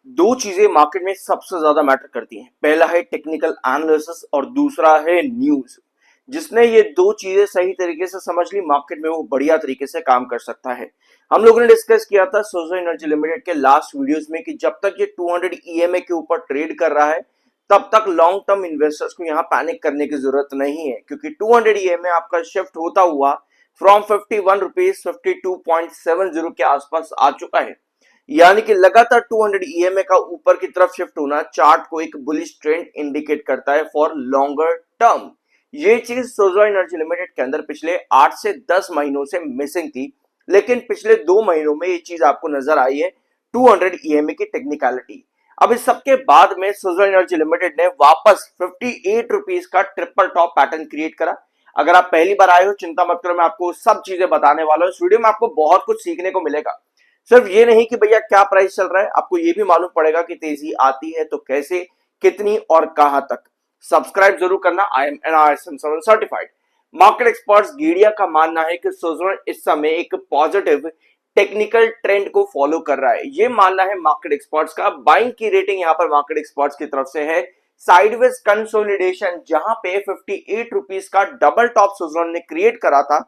दो चीजें मार्केट में सबसे ज्यादा मैटर करती हैं। पहला है टेक्निकल एनालिसिस और दूसरा है न्यूज। जिसने ये दो चीजें सही तरीके से समझ ली मार्केट में वो बढ़िया तरीके से काम कर सकता है। हम लोगों ने डिस्कस किया था सोजो एनर्जी लिमिटेड के लास्ट वीडियोस में कि जब तक ये 200 ईएमए के ऊपर ट्रेड कर रहा है तब तक लॉन्ग टर्म इन्वेस्टर्स को यहाँ पैनिक करने की जरूरत नहीं है, क्योंकि 200 ईएमए आपका शिफ्ट होता हुआ फ्रॉम 51 रुपीज 52.70 के आसपास आ चुका है। यानी कि लगातार 200 ईएमए का ऊपर की तरफ शिफ्ट होना चार्ट को एक बुलिश ट्रेंड इंडिकेट करता है फॉर लॉन्गर टर्म। ये चीज सोजो एनर्जी लिमिटेड के अंदर पिछले 8 से 10 महीनों से मिसिंग थी, लेकिन पिछले 2 महीनों में ये चीज आपको नजर आई है 200 ईएमए की टेक्निकलिटी। अब इस सबके बाद में सोजो एनर्जी लिमिटेड ने वापस 58 रुपीज का ट्रिपल टॉप पैटर्न क्रिएट करा। अगर आप पहली बार आए हो चिंता मत करो, मैं आपको सब चीजें बताने वाला हूं। इस वीडियो में आपको बहुत कुछ सीखने को मिलेगा। सिर्फ ये नहीं कि भैया क्या प्राइस चल रहा है, आपको ये भी मालूम पड़ेगा कि तेजी आती है तो कैसे, कितनी और कहां तक। सब्सक्राइब जरूर करना। I am NISM 7 certified market experts गीडिया का मानना है कि सोजो इस समय एक पॉजिटिव टेक्निकल ट्रेंड को फॉलो कर रहा है। ये मानना है मार्केट एक्सपर्ट्स का। बाइंग की रेटिंग यहां पर मार्केट एक्सपर्ट्स की तरफ से है साइडवेज कंसोलिडेशन, जहां पे 58 रुपीज का डबल टॉप सोजो ने क्रिएट करा था।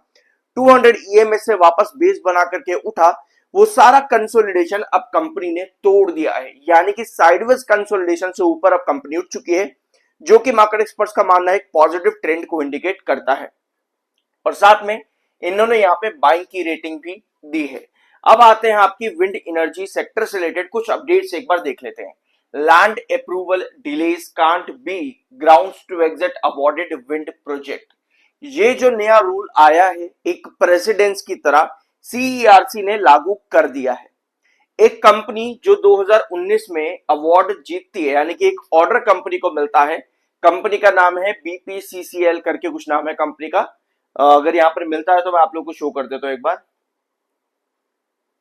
200 ईएमए से वापस बेस बना करके उठा, वो सारा कंसोलिडेशन अब कंपनी ने तोड़ दिया है। यानी कि साइडवेज कंसोलिडेशन से ऊपर अब कंपनी उठ चुकी है, जो कि मार्केट एक्सपर्ट्स का मानना है एक पॉजिटिव ट्रेंड को इंडिकेट करता है। और साथ में इन्होंने यहाँ पे बाइंग की रेटिंग भी दी है। अब आते हैं आपकी विंड एनर्जी सेक्टर से रिलेटेड कुछ अपडेट्स एक बार देख लेते हैं। Land approval delays can't be grounds to exit awarded wind project. ये जो नया रूल आया है एक प्रेसिडेंस की तरह सीईआरसी ने लागू कर दिया है। एक कंपनी जो 2019 में अवार्ड जीतती है, यानी कि एक ऑर्डर कंपनी को मिलता है, कंपनी का नाम है बीपीसीसीएल करके कुछ नाम है कंपनी का। अगर यहां पर मिलता है तो मैं आप लोग को शो कर देता हूं एक बार।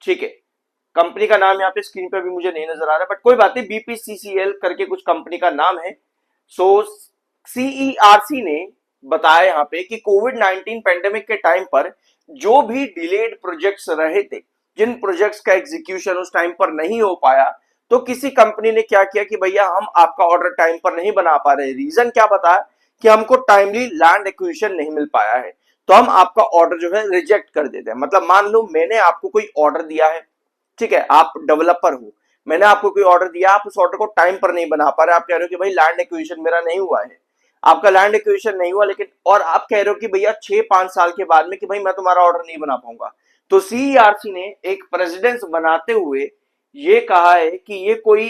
ठीक है, कंपनी का नाम यहाँ पे स्क्रीन पे भी मुझे नहीं नजर आ रहा, बट कोई बात नहीं, बीपीसीसीएल करके कुछ कंपनी का नाम है। सो सीईआरसी ने बताया यहाँ पे कि कोविड-19 पेंडेमिक के टाइम पर जो भी डिलेड प्रोजेक्ट्स रहे थे, जिन प्रोजेक्ट्स का एग्जीक्यूशन उस टाइम पर नहीं हो पाया, तो किसी कंपनी ने क्या किया कि भैया हम आपका ऑर्डर टाइम पर नहीं बना पा रहे। रीजन क्या बताया कि हमको टाइमली लैंड एक्विजिशन नहीं मिल पाया है, तो हम आपका ऑर्डर जो है रिजेक्ट कर देते हैं। मतलब मान लो मैंने आपको कोई ऑर्डर दिया है, ठीक है, आप डेवलपर हो, मैंने आपको कोई ऑर्डर दिया, आप उस ऑर्डर को टाइम पर नहीं बना पा रहे, आप कह रहे हो कि भाई लैंड एक्विजिशन मेरा नहीं हुआ है, आपका लैंड एक्विजिशन नहीं हुआ, लेकिन और आप कह रहे हो कि भैया 6-5 साल के बाद में कि भाई मैं तुम्हारा ऑर्डर नहीं बना पाऊंगा। तो सीईआरसी ने एक प्रेसिडेंस बनाते हुए ये कहा है कि ये कोई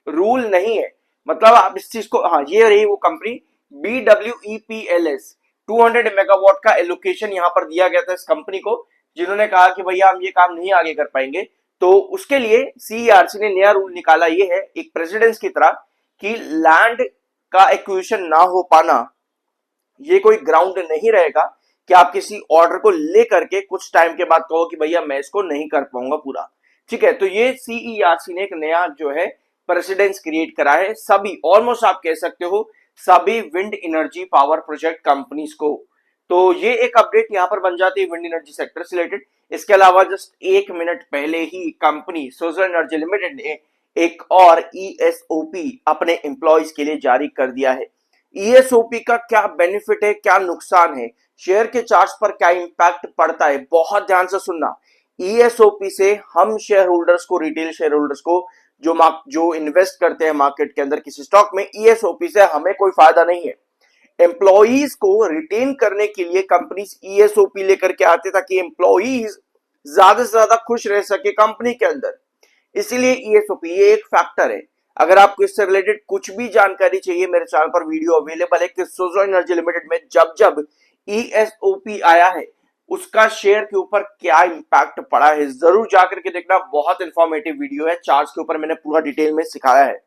रूल नहीं है। मतलब आप इस चीज को, हाँ ये रही वो कंपनी BWEPLS, 200 मेगावाट का एलोकेशन यहां पर दिया गया था इस कंपनी को, जिन्होंने कहा कि भैया हम ये काम नहीं आगे कर पाएंगे। तो उसके लिए सीईआरसी ने नया रूल निकाला, ये है एक प्रेसिडेंस की तरह कि लैंड का एक्विजिशन ना हो पाना ये कोई ग्राउंड नहीं रहेगा कि आप किसी ऑर्डर को लेकर के कुछ टाइम के बाद कहो कि भैया मैं इसको नहीं कर पाऊंगा पूरा। ठीक है, तो ये सीईआरसी ने एक नया जो है प्रेसिडेंस क्रिएट करा है सभी, ऑलमोस्ट आप कह सकते हो सभी wind energy power project companies को। तो ये एक अपडेट यहां पर बन जाती है विंड एनर्जी सेक्टर से रिलेटेड। इसके अलावा जस्ट 1 मिनट पहले ही कंपनी सोजो एनर्जी लिमिटेड ने एक और ईएसओपी अपने एम्प्लॉयज के लिए जारी कर दिया है। ईएसओपी का क्या बेनिफिट है, क्या नुकसान है, शेयर के चार्ट्स पर क्या इंपैक्ट पड़ता है, बहुत ध्यान से सुनना। ईएसओपी से हम शेयर होल्डर्स को, रिटेल शेयर होल्डर्स को जो इन्वेस्ट करते हैं मार्केट के अंदर किसी स्टॉक में, ईएसओपी से हमें कोई फायदा नहीं है। एम्प्लॉइज को रिटेन करने के लिए कंपनीज ईएसओपी लेकर के आते ताकि एम्प्लॉइज ज्यादा से ज्यादा खुश रह सके कंपनी के अंदर। इसीलिए ईएसओपी ये एक फैक्टर है। अगर आपको इससे रिलेटेड कुछ भी जानकारी चाहिए, मेरे चैनल पर वीडियो अवेलेबल है कि सोजो एनर्जी लिमिटेड में जब जब ईएसओपी आया है उसका शेयर के ऊपर क्या इंपैक्ट पड़ा है, जरूर जाकर के देखना। बहुत इंफॉर्मेटिव वीडियो है, चार्ट्स के ऊपर मैंने पूरा डिटेल में सिखाया है।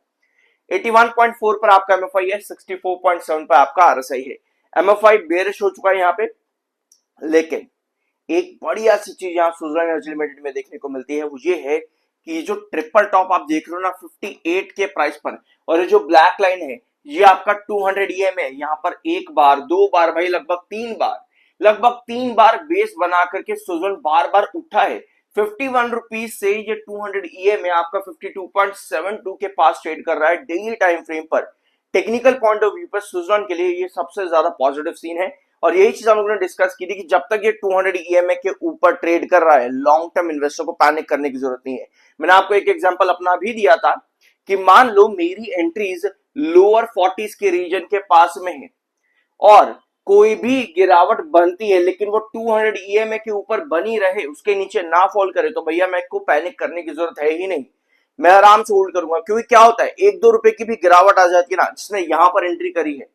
81.4 पर आपका एमएफआई है, 64.7 पर आपका आरएसआई है। एमएफआई बेरिश हो चुका है यहाँ पे, लेकिन एक बढ़िया सी चीज यहाँ सोजो एनर्जी लिमिटेड में देखने को मिलती है, वो ये है कि जो ट्रिपल टॉप आप देख रहे हो ना 58 के प्राइस पर, और ये जो ब्लैक लाइन है ये आपका 200 ईएम है। यहाँ पर एक बार, दो बार, भाई लगभग तीन बार बेस बना करके सुजन बार बार उठा है, ₹51 से ये 200 EM आपका 52.72 के पास ट्रेड कर रहा है डेली टाइम फ्रेम पर। टेक्निकल पॉइंट ऑफ व्यू पर सुज़लॉन के लिए ये सबसे ज्यादा पॉजिटिव सीन है, और यही चीज हम लोगों ने डिस्कस की थी कि जब तक ये 200 EMA के ऊपर ट्रेड कर रहा है, लॉन्ग टर्म इन्वेस्टर को पैनिक करने की जरूरत नहीं है। मैंने आपको एक एग्जांपल अपना भी दिया था कि मान लो मेरी एंट्रीज लोअर 40s के रीजन के पास में है और कोई भी गिरावट बनती है लेकिन वो 200 EMA के ऊपर बनी रहे, उसके नीचे ना फॉल करे, तो भैया मैं को पैनिक करने की जरूरत है ही नहीं। मैं आराम से होल्ड करूंगा, क्योंकि क्या होता है, 1-2 रुपए की भी गिरावट आ जाती है ना, जिसने यहां पर एंट्री करी है,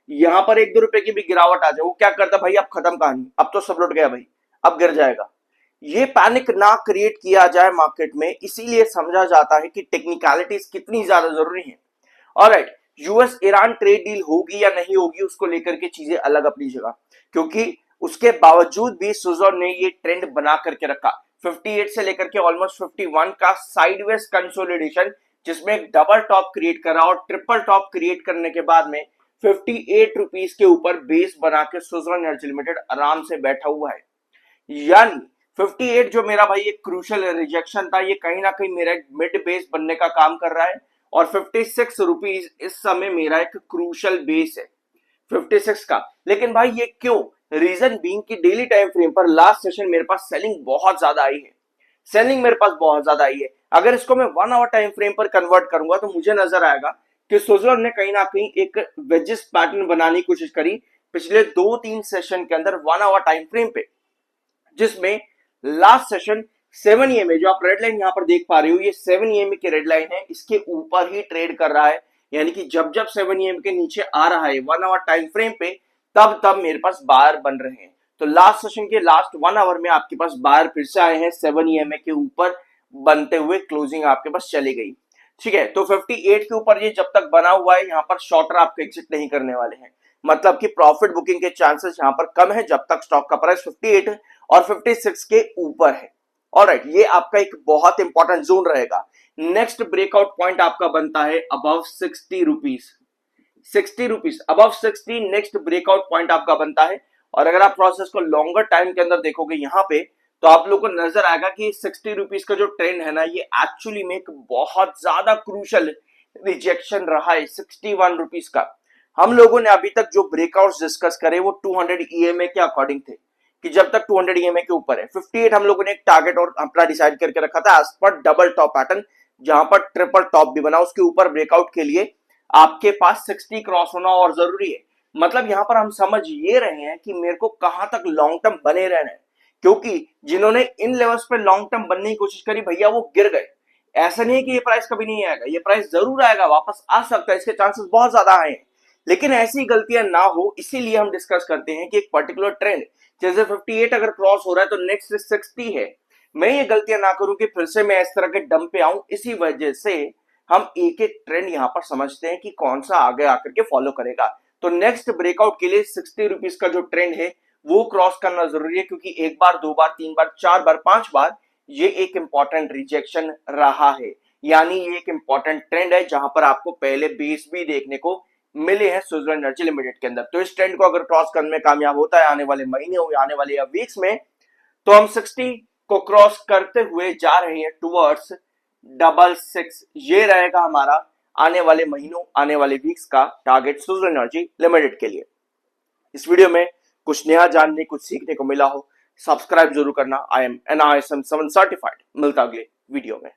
यहां पर 1-2 रुपए की भी गिरावट आ जाए, वो क्या करता है भाई, अब खत्म कहानी, अब तो सब लुट गया भाई, अब गिर जाएगा। ये पैनिक ना क्रिएट किया जाए मार्केट में, इसीलिए समझा जाता है कि टेक्निकलिटीज कितनी ज्यादा जरूरी है। Alright, US Iran trade deal होगी या नहीं होगी, उसको लेकर के चीजें अलग अपनी जगह, क्योंकि उसके बावजूद भी सुज़लॉन ने ये ट्रेंड बना करके रखा 58 से लेकर के ऑलमोस्ट 51 का साइडवेज कंसोलिडेशन, जिसमें एक डबल टॉप क्रिएट करा और ट्रिपल टॉप क्रिएट करने के बाद में 58 रुपीज के ऊपर बेस बना के सुज़लॉन एनर्जी लिमिटेड आराम से बैठा हुआ है। यानी 58 जो मेरा भाई एक क्रूशल रिजेक्शन था, ये कहीं ना कहीं मेरा एक मिड बेस बनने का काम कर रहा है, और 56 रुपीज इस समय मेरा एक क्रूशल बेस है 56 का। लेकिन भाई ये क्यों, रीजन बीइंग कि डेली टाइम फ्रेम पर लास्ट सेशन मेरे पास सेलिंग बहुत ज्यादा आई है, सेलिंग मेरे पास बहुत ज्यादा आई है। अगर इसको मैं 1 आवर टाइम फ्रेम पर कन्वर्ट करूंगा तो मुझे नजर आएगा कि सुज़लॉन ने कहीं ना कहीं एक वेजिस पैटर्न बनाने की कोशिश करी पिछले 2-3 सेशन के अंदर 1 आवर टाइम फ्रेम पे, जिसमें लास्ट सेशन 7 EMA जो आप रेड लाइन यहां पर देख पा रहे हो, ये 7 EMA की रेड लाइन है, इसके ऊपर ही ट्रेड कर रहा है। यानी कि जब जब 7 EMA के नीचे आ रहा है 1 आवर टाइम फ्रेम पे, तब तब मेरे पास बायर बन रहे हैं। तो लास्ट सेशन के लास्ट 1 आवर में आपके पास बायर फिर से आए हैं 7 EMA के ऊपर बनते हुए, क्लोजिंग आपके पास चली गई। ठीक है, तो 58 के ऊपर ये जब तक बना हुआ है, यहाँ पर शॉर्टर आपको एग्जिट नहीं करने वाले हैं, मतलब कि प्रॉफिट बुकिंग के चांसेस यहाँ पर कम है जब तक स्टॉक का प्राइस 58 और 56 के ऊपर है। ऑलराइट, ये आपका एक बहुत इंपॉर्टेंट जोन रहेगा। नेक्स्ट ब्रेकआउट पॉइंट आपका बनता है above 60 rupees, 60 rupees above 60 next breakout point आपका बनता है। और अगर आप प्रोसेस को लॉन्गर टाइम के अंदर देखोगे यहाँ पे, तो आप लोगों को नजर आएगा कि 60 रुपीज का जो ट्रेंड है ना, ये एक्चुअली में एक बहुत ज्यादा क्रूशल रिजेक्शन रहा है 61 रुपीज का। हम लोगों ने अभी तक जो ब्रेकआउट्स डिस्कस करे वो 200 EMA के अकॉर्डिंग थे, कि जब तक 200 EMA के ऊपर है 58 हम लोगों ने एक टारगेट और अपना डिसाइड करके रखा था as per double top pattern, जहां पर ट्रिपल टॉप भी बना, उसके ऊपर ब्रेकआउट के लिए आपके पास 60 क्रॉस होना और जरूरी है। मतलब यहां पर हम समझ ये रहे हैं कि मेरे को कहां तक लॉन्ग टर्म बने रहना है, क्योंकि जिन्होंने इन लेवल्स पे लॉन्ग टर्म बनने की कोशिश करी भैया वो गिर गए। ऐसा नहीं है कि ये प्राइस कभी नहीं आएगा, ये प्राइस जरूर आएगा, वापस आ सकता है, इसके चांसेस बहुत ज्यादा आए हैं, लेकिन ऐसी गलतियां ना हो इसीलिए हम डिस्कस करते हैं कि एक पर्टिकुलर ट्रेंड जैसे 58 अगर क्रॉस हो रहा है तो नेक्स्ट 60 है, मैं ये गलतियां ना करूं कि फिर से मैं इस तरह के डंप पे आऊं। इसी वजह से हम एक एक ट्रेंड यहां पर समझते हैं कि कौन सा आगे आकर के फॉलो करेगा। तो नेक्स्ट ब्रेकआउट के लिए 60 रुपीज का जो ट्रेंड है वो क्रॉस करना जरूरी है, क्योंकि 1 बार 2 बार 3 बार 4 बार 5 बार ये एक इंपॉर्टेंट रिजेक्शन रहा है। यानी ये एक इंपॉर्टेंट ट्रेंड है जहां पर आपको पहले बेस भी देखने को मिले हैं सुज़लॉन एनर्जी लिमिटेड के अंदर। तो इस ट्रेंड को अगर क्रॉस करने में कामयाब होता है आने वाले महीने हो या आने वाले वीक्स में, तो हम 60 को क्रॉस करते हुए जा रहे हैं टुवर्ड्स 66। ये रहेगा हमारा आने वाले महीनों आने वाले वीक्स का टारगेट सुज़लॉन एनर्जी लिमिटेड के लिए। इस वीडियो में कुछ नया जानने कुछ सीखने को मिला हो, सब्सक्राइब जरूर करना। I am NISM 7 certified. मिलता अगले वीडियो में।